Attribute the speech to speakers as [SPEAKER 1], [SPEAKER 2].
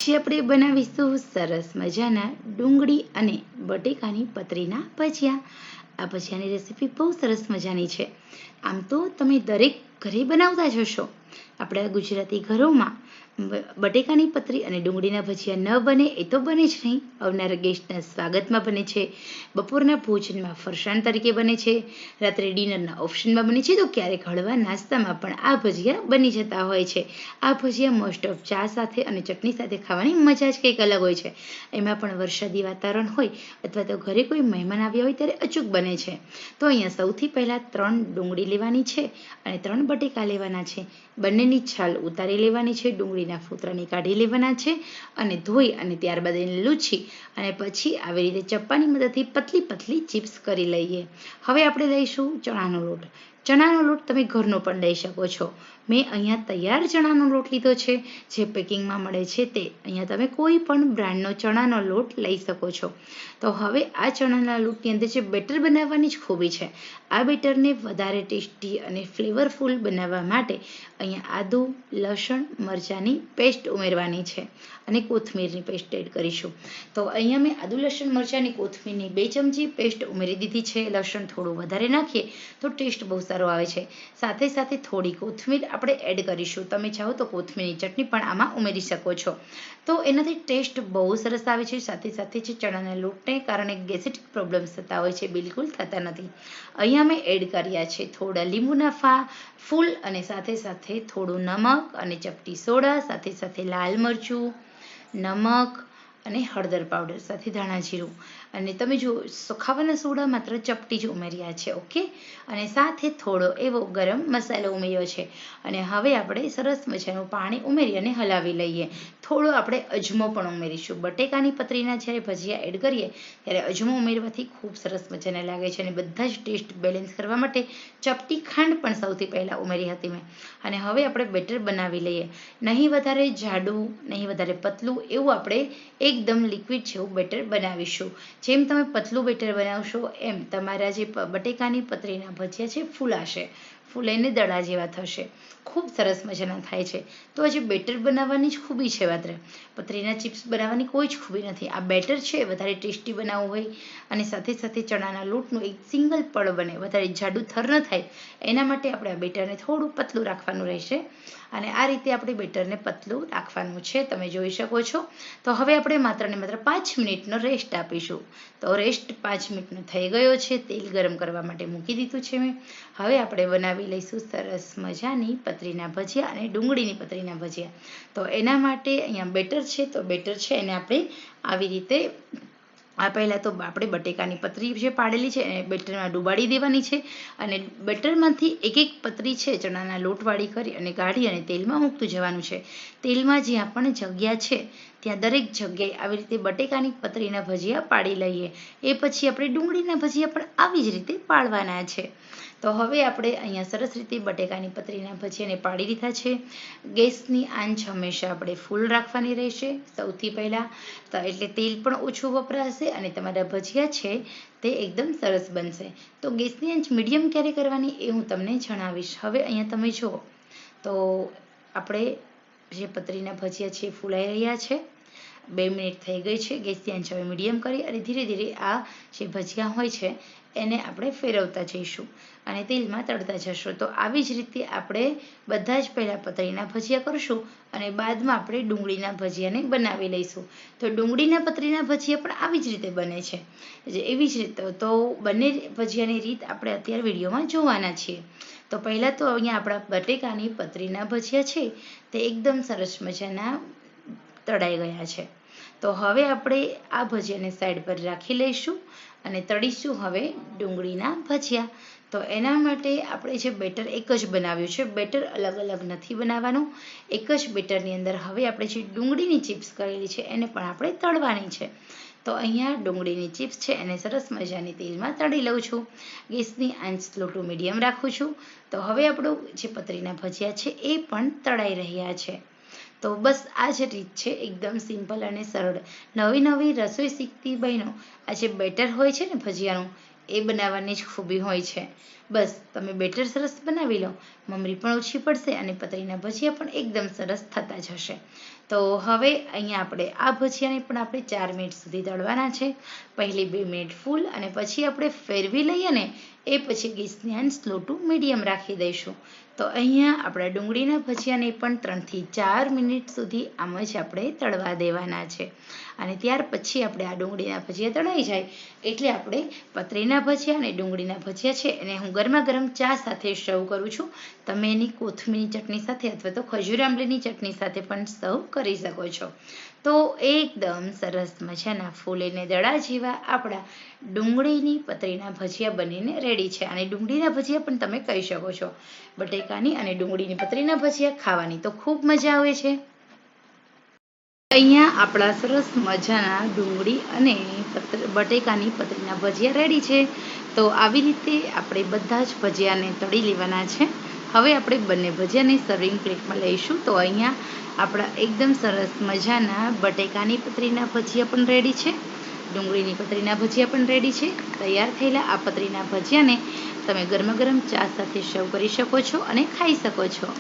[SPEAKER 1] આજે આપણે બનાવીશું સરસ મજાના ડુંગળી અને બટેકાની પતરીના ભજીયા. આ ભજીયાની રેસીપી બહુ સરસ મજાની છે. આમ તો તમે દરેક ઘરે બનાવતા જ હશો. આપણા ગુજરાતી ઘરોમાં બટેકાની પતરી અને ડુંગળીના ભજીયા ન બને એ તો બને જ નહીં. આવનારા ગેસ્ટના સ્વાગતમાં બને છે, બપોરના ભોજનમાં ફરસાણ તરીકે બને છે, રાત્રે ડિનરના ઓપ્શનમાં બને છે, તો ક્યારેક હળવા નાસ્તામાં પણ આ ભજીયા બની જતા હોય છે. આ ભજીયા મોસ્ટ ઓફ ચા સાથે અને ચટણી સાથે ખાવાની મજા જ કંઈક અલગ હોય છે. એમાં પણ વરસાદી વાતાવરણ હોય અથવા તો ઘરે કોઈ મહેમાન આવ્યા હોય ત્યારે અચૂક બને છે. તો અહીંયા સૌથી પહેલાં 3 ડુંગળી લેવાની છે અને 3 બટેકા લેવાના છે. બંનેની છાલ ઉતારી લેવાની છે, ડુંગળીના ફોતરાને કાઢી લેવાના છે અને ધોઈ અને ત્યારબાદ એને લૂછી અને પછી આવી રીતે ચપ્પાની મદદથી પતલી પતલી ચિપ્સ કરી લઈએ. હવે આપણે લઈશું ચણાનો લોટ. ચણાનો લોટ તમે ઘરનો પણ લઈ શકો છો. મેં અહીંયા તૈયાર ચણાનો લોટ લીધો છે, જે પેકિંગમાં મળે છે તે. અહીંયા તમે કોઈ પણ બ્રાન્ડનો ચણાનો લોટ લઈ શકો છો. તો હવે આ ચણાના લોટની અંદર જે બેટર બનાવવાની જ ખૂબી છે. આ બેટરને વધારે ટેસ્ટી અને ફ્લેવરફુલ બનાવવા માટે અહીંયા આદુ, લસણ, મરચાંની પેસ્ટ ઉમેરવાની છે અને કોથમીરની પેસ્ટ એડ કરીશું. તો અહીંયા મેં આદુ, લસણ, મરચાંની, કોથમીરની 2 ચમચી પેસ્ટ ઉમેરી દીધી છે. લસણ થોડું વધારે નાખીએ તો ટેસ્ટ બહુ સારો આવે છે. સાથે સાથે થોડી કોથમીર આપણે એડ કરીશું. તમે ચાહો તો કોથમીરની ચટણી પણ આમાં ઉમેરી શકો છો. તો એનાથી ટેસ્ટ બહુ સરસ આવે છે. સાથે સાથે જે ચણાના લોટને કારણે ગેસ્ટ્રિક પ્રોબ્લેમ્સ થતા હોય છે, બિલકુલ થતા નથી. અહીંયા મેં એડ કર્યા છે થોડા લીંબુના ફૂલ અને સાથે સાથે થોડું નમક અને ચપટી સોડા, સાથે સાથે લાલ મરચું, નમક અને હળદર પાવડર, સાથે ધાણા જીરું. અને તમે જો ખાવાના સોડા માત્ર ચપટી જ ઉમેર્યા છે. ઓકે, અને સાથે થોડો એવો ગરમ મસાલો ઉમેર્યો છે. અને હવે આપણે સરસ મજાનું પાણી ઉમેરી અને હલાવી લઈએ. થોડો આપણે અજમો પણ ઉમેરીશું. બટેકાની પતરીના જ્યારે ભજીયા એડ કરીએ ત્યારે અજમો ઉમેરવાથી ખૂબ સરસ મજાના લાગે છે. અને બધા જ ટેસ્ટ બેલેન્સ કરવા માટે ચપટી ખાંડ પણ સૌથી પહેલાં ઉમેરી હતી મેં. અને હવે આપણે બેટર બનાવી લઈએ. નહીં વધારે જાડું, નહીં વધારે પતલું, એવું આપણે એકદમ લિક્વિડ જેવું બેટર બનાવીશું. જેમ તમે પતલું બેટર બનાવશો એમ તમારા જે બટેકાની પતરીના ભજીયા છે ફૂલાશે, ફૂલાઈને દડા જેવા થશે. ખૂબ સરસ મજાના થાય છે. તો આજે બેટર બનાવવાની જ ખૂબી છે. માત્ર પતરીના ચિપ્સ બનાવવાની કોઈ જ ખૂબી નથી. આ બેટર છે વધારે ટેસ્ટી બનાવવું હોય અને સાથે સાથે ચણાના લોટનું એક સિંગલ પડ બને, વધારે જાડું થર ન થાય, એના માટે આપણે આ બેટરને થોડું પતલું રાખવાનું રહેશે. અને આ રીતે આપણે બેટરને પતલું રાખવાનું છે, તમે જોઈ શકો છો. તો હવે આપણે માત્ર ને માત્ર 5 મિનિટનો રેસ્ટ આપીશું. તો રેસ્ટ 5 મિનિટનો થઈ ગયો છે. તેલ ગરમ કરવા માટે મૂકી દીધું છે મેં. હવે આપણે બનાવી લઈશું સરસ મજાની પતરીના ભજીયા અને ડુંગળીની પતરીના ભજીયા. તો એના માટે અહીંયા બેટર છે, તો બેટર છે એને આપણે આવી રીતે પહેલાં તો આપણે બટેકાની પતરી જે પાડેલી છે એને બેટરમાં ડુબાડી દેવાની છે. અને બેટરમાંથી એક એક પતરી છે ચણાના લોટવાળી કરી અને કાઢી અને તેલમાં મૂકતું જવાનું છે. તેલમાં જ્યાં પણ જગ્યા છે ત્યાં દરેક જગ્યાએ આવી રીતે બટેકાની પતરીના ભજીયા પાડી લઈએ. એ પછી આપણે ડુંગળીના ભજીયા પણ આવી જ રીતે પાડવાના છે. તો હવે આપણે અહીંયા સરસ રીતે બટેકાની પતરીના ભજીયાને પાડી લીધા છે. ગેસની આંચ હંમેશા આપણે ફૂલ રાખવાની રહેશે સૌથી પહેલાં. તો એટલે તેલ પણ ઓછું વપરાશે અને તમારા ભજીયા છે તે એકદમ સરસ બનશે. તો ગેસની આંચ મીડિયમ ક્યારે કરવાની એ હું તમને જણાવીશ. હવે અહીંયા તમે જુઓ તો આપણે જે પતરીના ભજીયા છે એ ફૂલાઈ રહ્યા છે. 2 મિનિટ થઈ ગઈ છે. ગેસની આંચ હવે મીડિયમ કરી અને ધીરે ધીરે આ જે ભજીયા હોય છે એને આપણે ફેરવતા જઈશું અને તેલમાં તળતા જશું. તો આવી જ રીતે આપણે બધા જ પહેલાં પતરીના ભજીયા કરશું અને બાદમાં આપણે ડુંગળીના ભજીયાને બનાવી લઈશું. તો ડુંગળીના પતરીના ભજીયા પણ આવી જ રીતે બને છે. એવી જ રીતે તો બંને ભજીયાની રીત આપણે અત્યારે વિડીયોમાં જોવાના છીએ. તો પહેલાં તો અહીંયા આપણા બટેકાની પતરીના ભજીયા છે તે એકદમ સરસ મજાના તળાઈ ગયા છે. તો હવે આપણે આ ભજીયાને સાઈડ પર રાખી લઈશું અને તળીશું હવે ડુંગળીના ભજીયા. તો એના માટે આપણે જે બેટર એક જ બનાવ્યું છે, બેટર અલગ અલગ નથી બનાવવાનું. એક જ બેટરની અંદર હવે આપણે જે ડુંગળીની ચિપ્સ કરેલી છે એને પણ આપણે તળવાની છે. તો અહીંયા ડુંગળીની ચિપ્સ છે એને સરસ મજાની તેલમાં તળી લઉં છું. ગેસની આંચ સ્લો ટુ મીડિયમ રાખું છું. તો હવે આપણું જે પતરીના ભજીયા છે એ પણ તળાઈ રહ્યા છે. તો બસ આ જ રીત છે, એકદમ સિમ્પલ અને સરળ. નવી નવી રસોઈ શીખતી બહેનો આ જે બેટર હોય છે ને ભજીયાનું એ બનાવવાની જ ખૂબી હોય છે. બસ તમે બેટર સરસ બનાવી લો, મમરી પણ ઓછી પડશે અને પતરીના ભજીયા પણ એકદમ સરસ થતા જશે. તો હવે અહીંયા આપણે આ ભજીયાને પણ આપણે 4 મિનિટ સુધી તળવાના છે. પહેલી 2 મિનિટ ફૂલ અને પછી આપણે ફેરવી લઈએ ને એ પછી ગેસની આંચ સ્લો ટુ મીડિયમ રાખી દઈશું. તો અહીંયા આપણા ડુંગળીના ભજીયાને પણ 3 થી 4 મિનિટ સુધી આમ જ આપણે તળવા દેવાના છે. અને ત્યાર પછી આપણે આ ડુંગળીના ભજીયા તળાઈ જાય એટલે આપણે પતરીના ભજીયા અને ડુંગળીના ભજીયા છે એને હું ગરમા ગરમ ચા સાથે સર્વ કરું છું. તમે એની કોથમીરની ચટણી સાથે અથવા તો ખજૂર આંબલીની ચટણી સાથે પણ સર્વ કરી શકો છો. તો એકદમ સરસ મજાના ફૂલીને દડા જેવા આપણા ડુંગળીની પતરીના ભજીયા બનીને રેડી છે. અને ડુંગળીના ભજીયા પણ તમે કહી શકો છો. બટેકાની અને ડુંગળીની પતરીના ભજીયા ખાવાની તો ખૂબ મજા આવે છે. અહીંયા આપણા સરસ મજાના ડુંગળી અને બટેકાની પતરીના ભજીયા રેડી છે. તો આવી રીતે આપણે બધા જ ભજીયાને તળી લેવાના છે. હવે આપણે બંને ભજીયાને સર્વિંગ પ્લેટમાં લઈશું. તો અહીંયા આપણા એકદમ સરસ મજાના બટેકાની પતરીના ભજીયા પણ રેડી છે. ડુંગળીની પતરીના ભજીયા પણ રેડી છે. તૈયાર થયેલા આ પતરીના ભજીયાને તમે ગરમા ગરમ ચા સાથે સર્વ કરી શકો છો અને ખાઈ શકો છો.